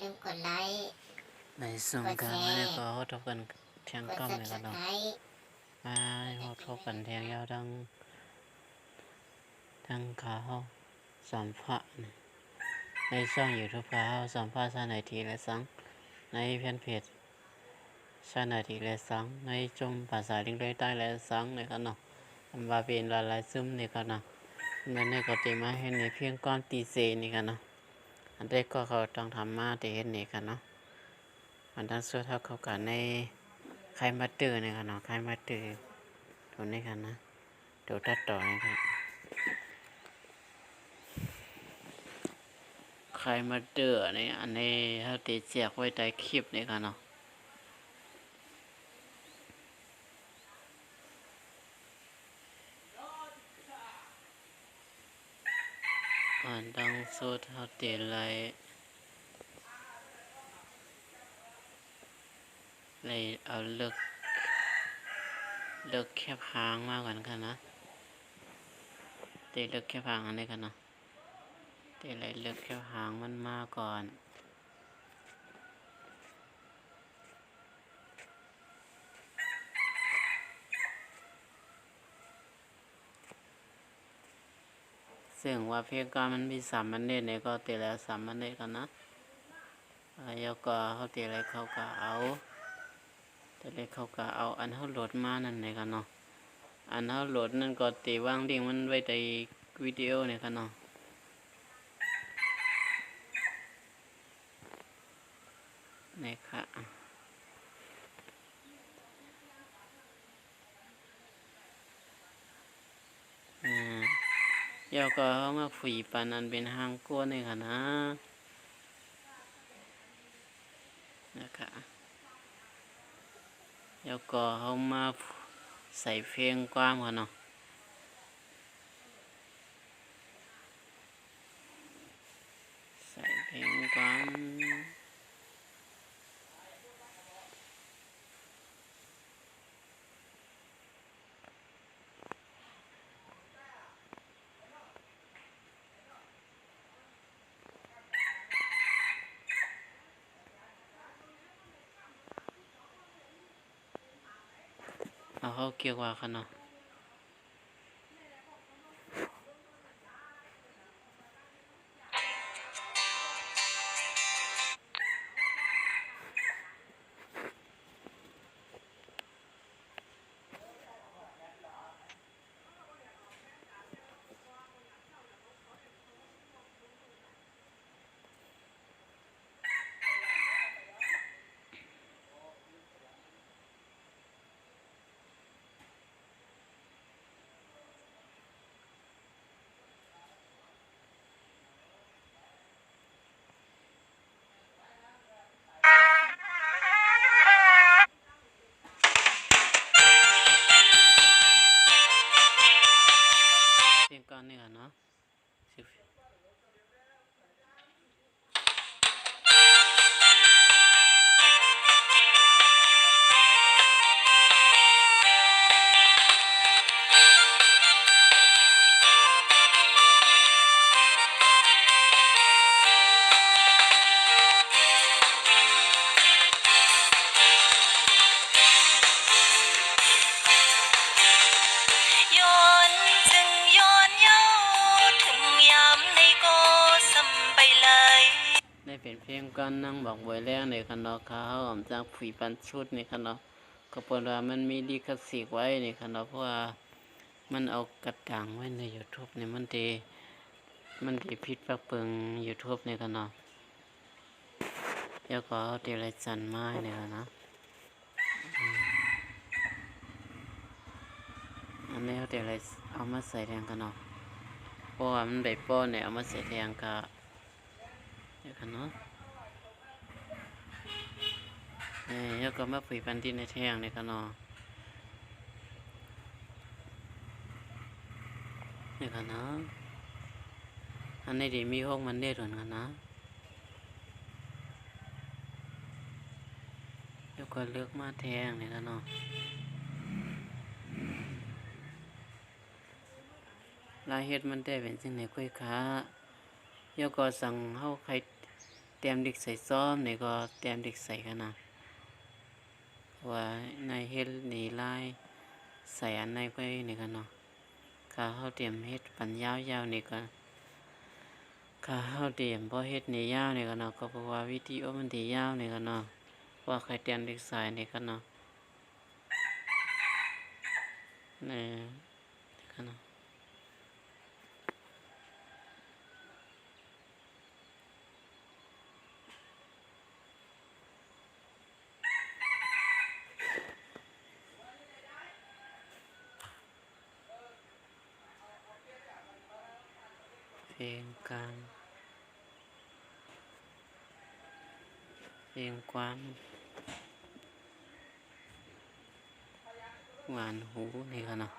ลืมกดไลค์ในส่วนการไม่ได้ก็ทบกันแทงก้อมเลยกันเนาะมาทบกันแทงยาวทั้งขาสัมภะในช่องยูทูบขาสัมภาษณ์ชาหน่อยทีและสังในแฟนเพจชาหน่อยทีและสังในจมภาษาลิงได้ใต้และสังเลยกันเนาะบาเป็นลายซึมนี่กันเนาะเงินในก็ตีมาเห็นในเพียงก้อนตีเซนี่กันเนาะอันเด็กก็เขาต้องทำมาแต่เห็นนี่กันเนาะอันทั้งส่วนเท่าเขากันในใครมาตื่นนี่กันเนาะใครมาตื่นตัวนี้กันนะตัวตัดต่อนี่ครับใครมาเดือนี่อันนี้เขาติดแจกไว้ใต้คลิปนี่กันเนาะอันดังสุดเขาติดเลยเอาเลิกแคบหางมากกว่ากันนะติดเลิกแคบหางอันนี้กันเนาะติดเลยเลิกแคบหางมันมาก่อนซึ่งว่าเพียงการมันมี3 มันเนี่ยก็ตีแล้ว3 มันเนี่ยกันนะแล้วก็เขาตีอะไรเขาก็เอาแต่เลยเขาก็เอาอันเขาโหลดมานั่นเนี่ยกันเนาะอันเขาโหลดนั่นก็ตีวางลิงก์มันไว้ในวิดีโอเนี่ยกันเนาะนี่ค่ะเดี๋ยวก็เขามาฝีปันอันเป็นหางกั้วนี่ค่ะนะคะเดี๋ยวก็เขามาใส่เพลงกว้างค่ะเนาะใส่เพลงกว้างเอาเขาเกี่ยวว่าค่ะเนาะเพลงก้อนนี่ค่ะเนาะได้เป็นเพลงก้อนนั่งบอกไว้แล้วในคันเนาะเขาออกจากผีปันชุดในคันเนาะก็ปนว่ามันมีลิขสิทธิ์ไว้ในคันเนาะเพราะว่ามันเอากระดังไว้ใน YouTube เนี่ยมันดีพิษปักเปิง YouTube เนี่ยคันเนาะเดี๋ยวก็เอาเดรัจจันไม้เนี่ยนะอันนี้เอาเดรัจเอามาใส่แทงกันเนาะเพราะว่ามันใบป้อนเนี่ยเอามาใส่แทงก็เนี่ยคันเนาะแล้วก็มาผุยปันที่ในแทงเนี่ยคันเนาะเนี่ยคันเนาะอันนี้ดีมีห้องมันได้หรือกันนะแล้วก็เลือกมาแทงเนี่ยคันเนาะลายเฮ็ดมันได้เป็นสิ่งไหนคุยค้าเดี๋ยวก็สั่งเฮาใคร เตรียมดิกใส่ซ้อมนี่ก็เตรียมดิกใส่กันนะว่าในเฮ็ดนี่ลายใส่อันในไปนี่กันเนาะข้าเฮาเตรียมเฮ็ดปันยาวๆนี่ก็ข้าเฮาเตรียมบ่เฮ็ดนี่ยาวนี่กันเนาะก็เพราะว่าวิดีโอมันสิยาวนี่กันเนาะว่าใครเตรียมดิกใส่นี่กันเนาะนี่กันเนาะเพลงกลางเพลงกว้างหวานหูนี่กันเนาะ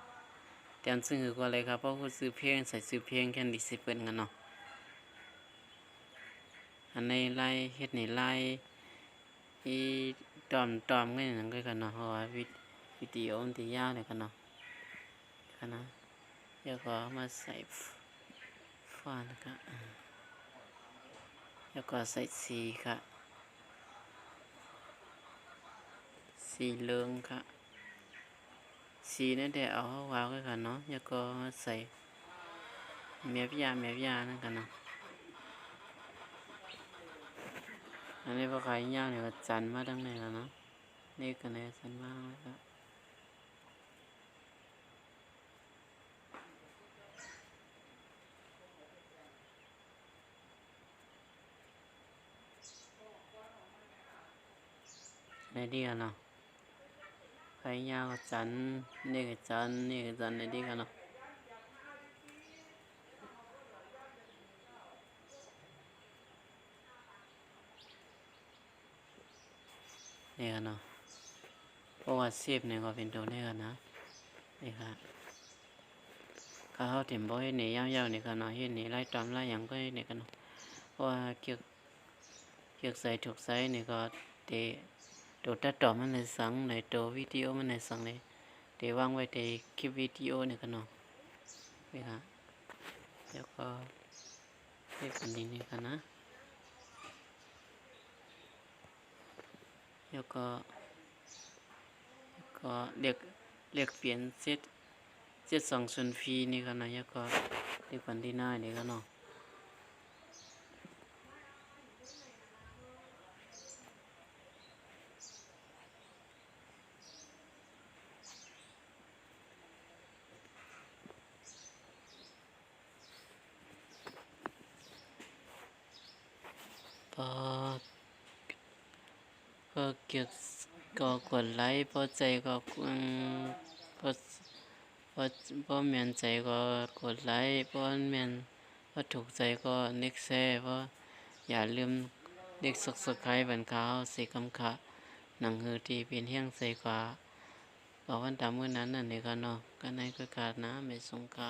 เตรียมซื้อก็เลยครับเพราะว่าซื้อเพลงใส่ซื้อเพลงแค่ดิสิเปิ้นกันเนาะอันในไล่เฮ็ดในไล่อีตอมกันนั่นก็กันเนาะเพราะว่าวิดีโอมันสิยาวนี่กันเนาะกันนะแล้วก็มาใส่ฟอนต์ครับแล้วก็ใส่สีค่ะสีเหลืองค่ะสีนั่นแหละเอาวาวกันเนาะแล้วก็ใส่เมียบยานั่นกันเนาะอันนี้พอขายยาวเนี่ยก็จันมาทั้งไหนแล้วเนาะนี่กันเลยจันมากเลยครับในดีกันเนาะขายยาวก็จันนี่ก็จันในดีกันเนาะนี่กันเนาะเพราะว่าเสียบเนี่ยก็เป็นตัวนี้กันนะนี่ค่ะข้าเขาเต็มบ่ให้เนี่ยยาวๆเนี่ยกันเนาะเฮ็ดเนี่ยไล่ตอมไล่หยังก็เนี่ยกันเนาะเพราะว่าเกี่ยวใส่ถูกใส่เนี่ยก็เตะตัวตัดต่อมันในสังในตัววิดีโอมันในสังเลยเตะวางไว้ในคลิปวิดีโอเนี่ยกันเนาะนี่ค่ะแล้วก็เรียกอันนี้นี่กันนะแล้วก็เรียกเปลี่ยนเซต2 ส่วนฟรีนี่กันนะแล้วก็เรียกวันที่หน้านี่กันเนาะพอเกี่ยวก็กดไลค์พอใจก็พอพอแม่นใจก็กดไลค์พอแม่นพอถูกใจก็นิกแชร์พออย่าลืมเด็กsubscribe บันขาวสีคำขาหนังหือที่เป็นเฮี้ยงใส่กว่าก็วันตามมื้อนั้นนั่นนี่ก็เนาะก็ในก็ขาดนะไม่สงขา